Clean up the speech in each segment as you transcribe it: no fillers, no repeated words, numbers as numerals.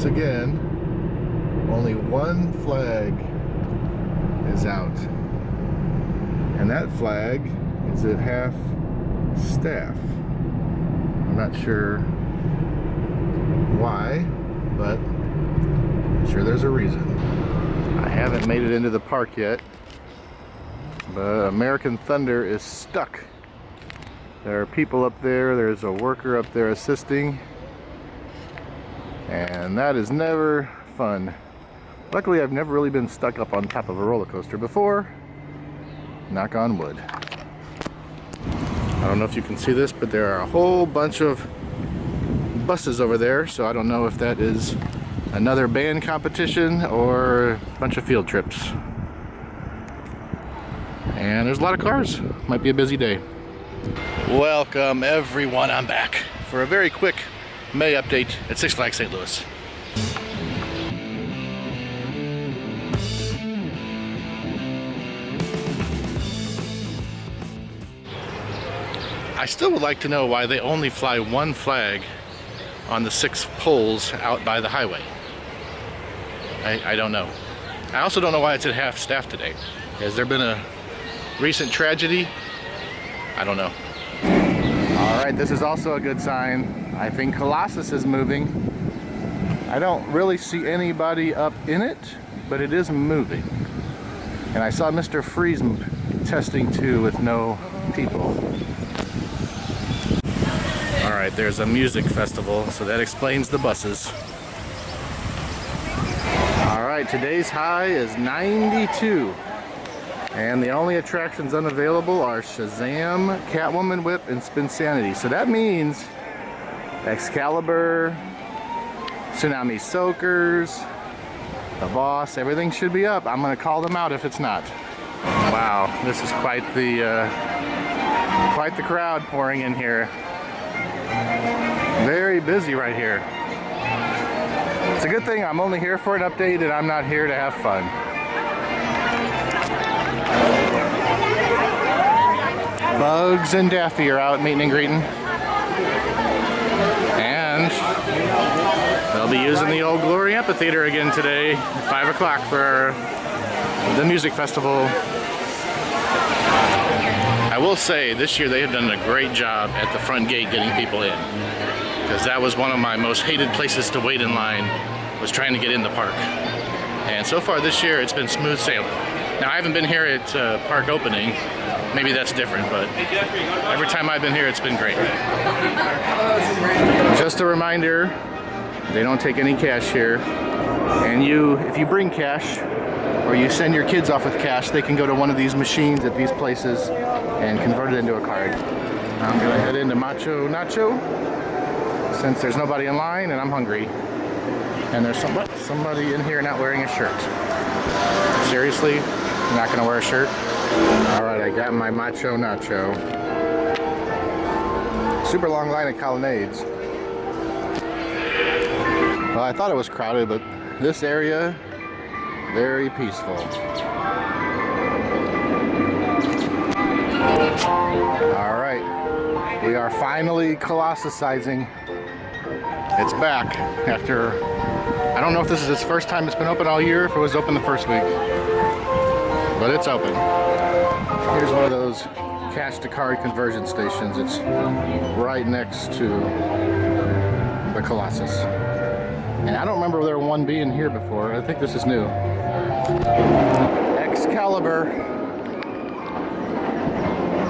once again, only one flag is out. And that flag is at half staff. I'm not sure why, but I'm sure there's a reason. I haven't made it into the park yet, but American Thunder is stuck. There are people up there, there's a worker up there assisting, and that is never fun. Luckily, I've never really been stuck up on top of a roller coaster before. Knock on wood. I don't know if you can see this, but there are a whole bunch of buses over there, so I don't know if that is another band competition or a bunch of field trips. And there's a lot of cars. Might be a busy day. Welcome everyone, I'm back for a very quick May update at Six Flags St. Louis. I still would like to know why they only fly one flag on the 6 poles out by the highway. I don't know. I also don't know why it's at half staff today. Has there been a recent tragedy? I don't know. Alright, this is also a good sign. I think Colossus is moving. I don't really see anybody up in it, but it is moving. And I saw Mr. Freeze testing too with no people. Alright, there's a music festival, so that explains the buses. Alright, today's high is 92. And the only attractions unavailable are Shazam, Catwoman Whip, and Spinsanity. So that means Excalibur, Tsunami Soakers, the Boss, everything should be up. I'm going to call them out if it's not. Wow, this is quite the crowd pouring in here. Very busy right here. It's a good thing I'm only here for an update and I'm not here to have fun. Bugs and Daffy are out meeting and greeting. And they'll be using the Old Glory Amphitheater again today at 5 o'clock for the music festival. I will say this year they have done a great job at the front gate getting people in, because that was one of my most hated places to wait in line, was trying to get in the park. And so far this year it's been smooth sailing. Now I haven't been here at park opening, maybe that's different, but every time I've been here it's been great. Just a reminder, they don't take any cash here, and if you bring cash or you send your kids off with cash, they can go to one of these machines at these places and convert it into a card. I'm gonna head into Macho Nacho since there's nobody in line and I'm hungry. And there's somebody in here not wearing a shirt. Seriously? You're not gonna wear a shirt? Alright, I got my Macho Nacho. Super long line of colonnades. Well, I thought it was crowded, but this area, very peaceful. Alright, we are finally Colossusizing. It's back after, I don't know if this is its first time it's been open all year, if it was open the first week. But it's open. Here's one of those cash to card conversion stations. It's right next to the Colossus. And I don't remember there one being here before. I think this is new. Excalibur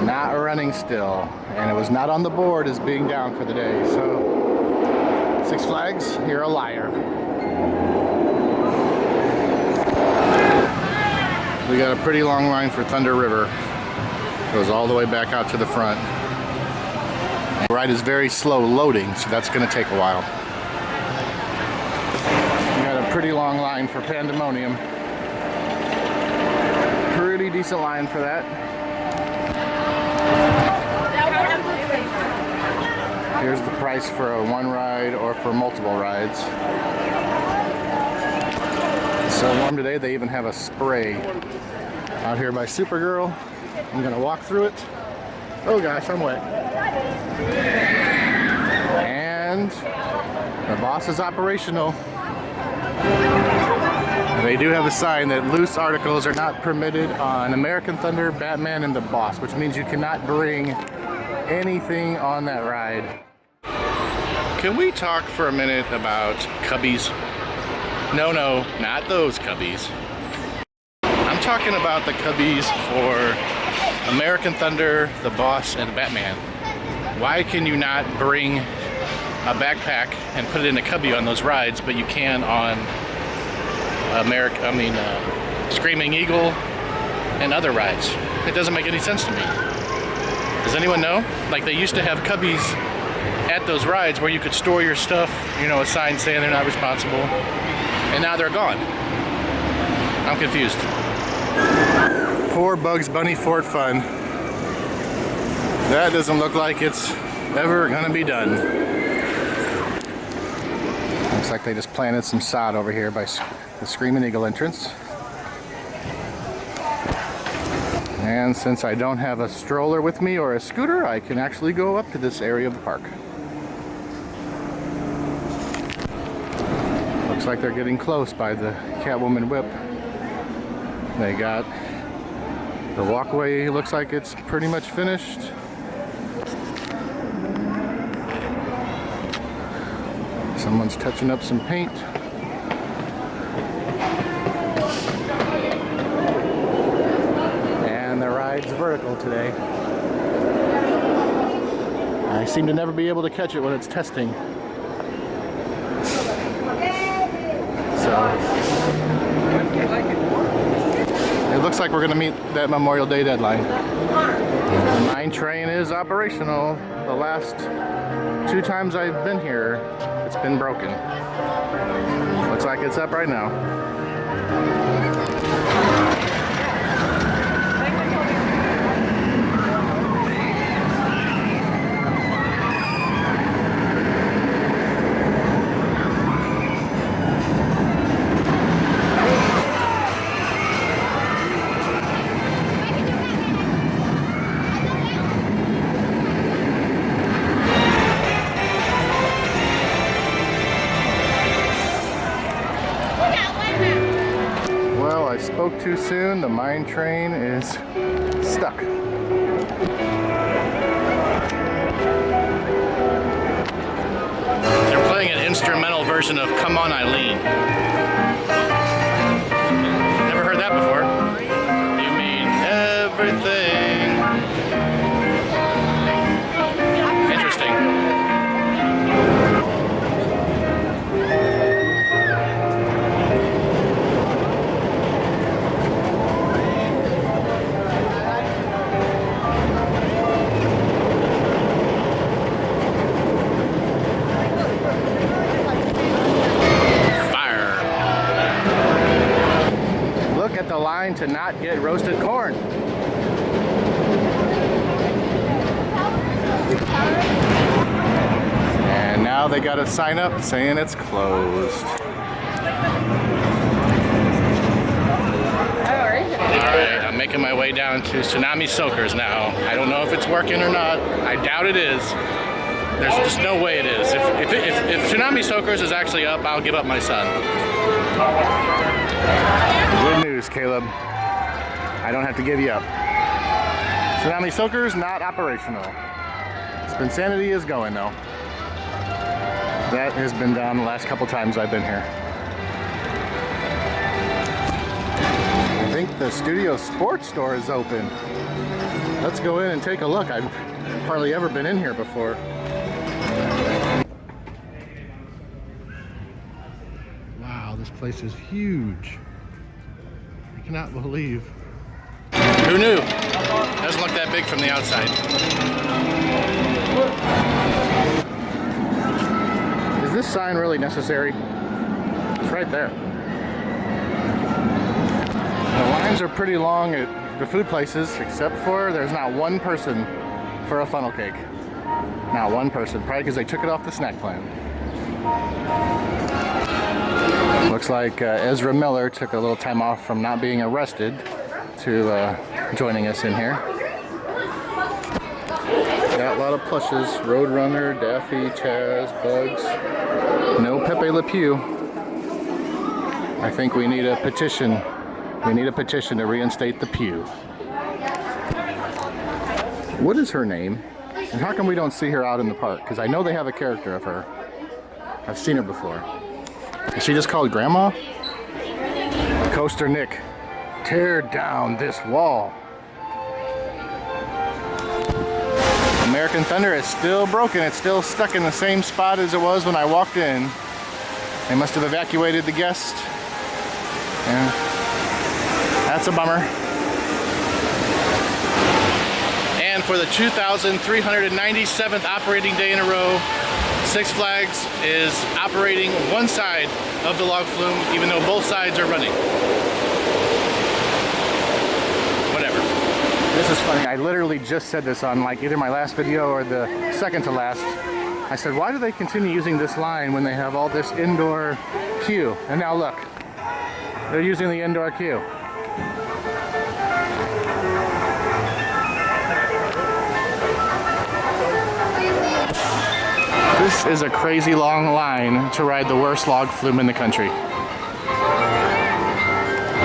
Not Running still. And it was not on the board as being down for the day. So, Six Flags, you're a liar. We got a pretty long line for Thunder River. Goes all the way back out to the front. The ride is very slow loading, so that's going to take a while. We got a pretty long line for Pandemonium. Pretty decent line for that. Here's the price for a one ride or for multiple rides. It's so warm today, they even have a spray out here by Supergirl. I'm gonna walk through it. Oh gosh, I'm wet. And the Boss is operational. They do have a sign that loose articles are not permitted on American Thunder, Batman, and the Boss, which means you cannot bring anything on that ride. Can we talk for a minute about cubbies? No, not those cubbies. I'm talking about the cubbies for American Thunder, the Boss, and Batman. Why can you not bring a backpack and put it in a cubby on those rides, but you can on Screaming Eagle and other rides? It doesn't make any sense to me. Does anyone know? Like, they used to have cubbies at those rides where you could store your stuff, you know, a sign saying they're not responsible, and now they're gone. I'm confused. Poor Bugs Bunny Fort Fun. That doesn't look like it's ever gonna be done. Looks like they just planted some sod over here by the Screaming Eagle entrance. And since I don't have a stroller with me or a scooter, I can actually go up to this area of the park. Looks like they're getting close by the Catwoman whip. They got the walkway, looks like it's pretty much finished. Someone's touching up some paint. And the ride's vertical today. I seem to never be able to catch it when it's testing. So it looks like we're going to meet that Memorial Day deadline. The mine train is operational. The last 2 times I've been here, it's been broken. Looks like it's up right now. I spoke too soon. The mine train is stuck. They're playing an instrumental version of Come On Eileen. Never heard that before. You mean everything. Interesting. The line to not get roasted corn. And now they got a sign up saying it's closed. Alright, I'm making my way down to Tsunami Soakers now. I don't know if it's working or not. I doubt it is. There's just no way it is. If Tsunami Soakers is actually up, I'll give up my son. Good news, Caleb. I don't have to give you up. Tsunami Soakers not operational. Spinsanity is going though. That has been down the last couple times I've been here. I think the Studio Sports store is open. Let's go in and take a look. I've hardly ever been in here before. Wow, this place is huge. I cannot believe. Who knew? Doesn't look that big from the outside. Is this sign really necessary? It's right there. The lines are pretty long at the food places, except for there's not one person for a funnel cake. Not one person, probably because they took it off the snack plan. Looks like Ezra Miller took a little time off from not being arrested to joining us in here. Got a lot of plushes. Roadrunner, Daffy, Chaz, Bugs. No Pepe Le Pew. I think we need a petition. We need a petition to reinstate the pew. What is her name? And how come we don't see her out in the park? Because I know they have a character of her. I've seen her before. Is she just called Grandma? Coaster Nick, tear down this wall. American Thunder is still broken. It's still stuck in the same spot as it was when I walked in. They must have evacuated the guest. Yeah, that's a bummer. And for the 2,397th operating day in a row, Six Flags is operating one side of the log flume, even though both sides are running. Whatever. This is funny. I literally just said this on like either my last video or the second to last. I said, why do they continue using this line when they have all this indoor queue? And now look, they're using the indoor queue. This is a crazy long line to ride the worst log flume in the country.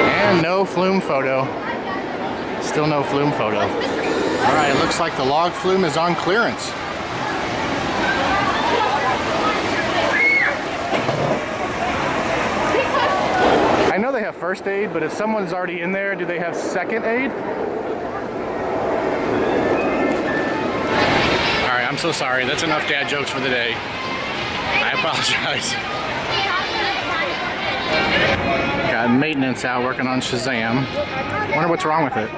And no flume photo. Still no flume photo. Alright, it looks like the log flume is on clearance. I know they have first aid, but if someone's already in there, do they have second aid? Alright, I'm so sorry. That's enough dad jokes for the day. I apologize. Got maintenance out working on Shazam. Wonder what's wrong with it.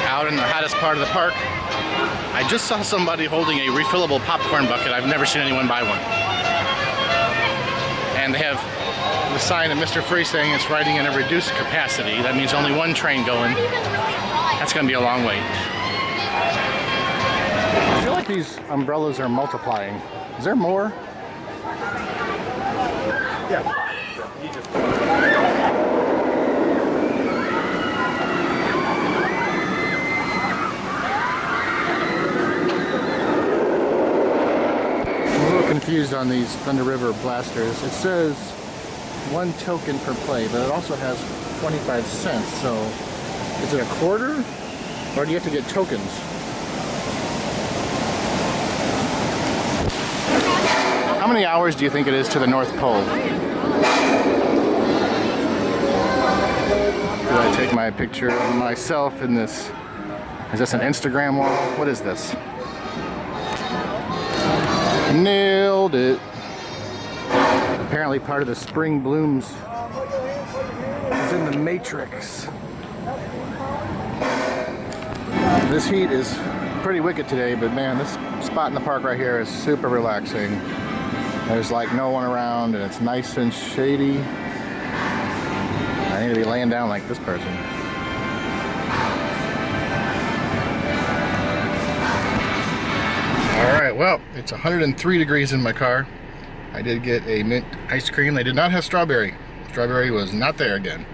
Out in the hottest part of the park, I just saw somebody holding a refillable popcorn bucket. I've never seen anyone buy one. And they have the sign of Mr. Free saying it's riding in a reduced capacity. That means only one train going. That's going to be a long wait. I feel like these umbrellas are multiplying. Is there more? Yeah. I'm a little confused on these Thunder River blasters. It says 1 token per play, but it also has 25 cents. So is it a quarter? Or do you have to get tokens? How many hours do you think it is to the North Pole? Did I take my picture of myself in this? Is this an Instagram wall? What is this? Nailed it. Apparently part of the spring blooms is in the matrix. This heat is pretty wicked today, but man, this spot in the park right here is super relaxing. There's like no one around and it's nice and shady. I need to be laying down like this person. Alright, well, it's 103 degrees in my car. I did get a mint ice cream. They did not have strawberry. Strawberry was not there again.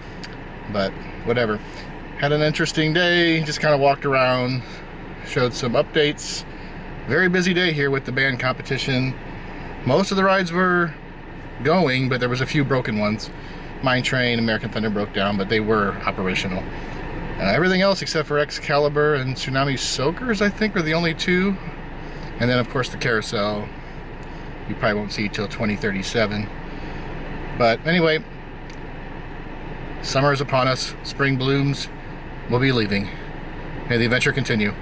But whatever. Had an interesting day, just kind of walked around, showed some updates. Very busy day here with the band competition. Most of the rides were going, but there was a few broken ones. Mine Train, American Thunder broke down, but they were operational. Everything else except for Excalibur and Tsunami Soakers, I think, are the only two. And then of course the carousel, you probably won't see till 2037. But anyway, summer is upon us, spring blooms. We'll be leaving. May the adventure continue.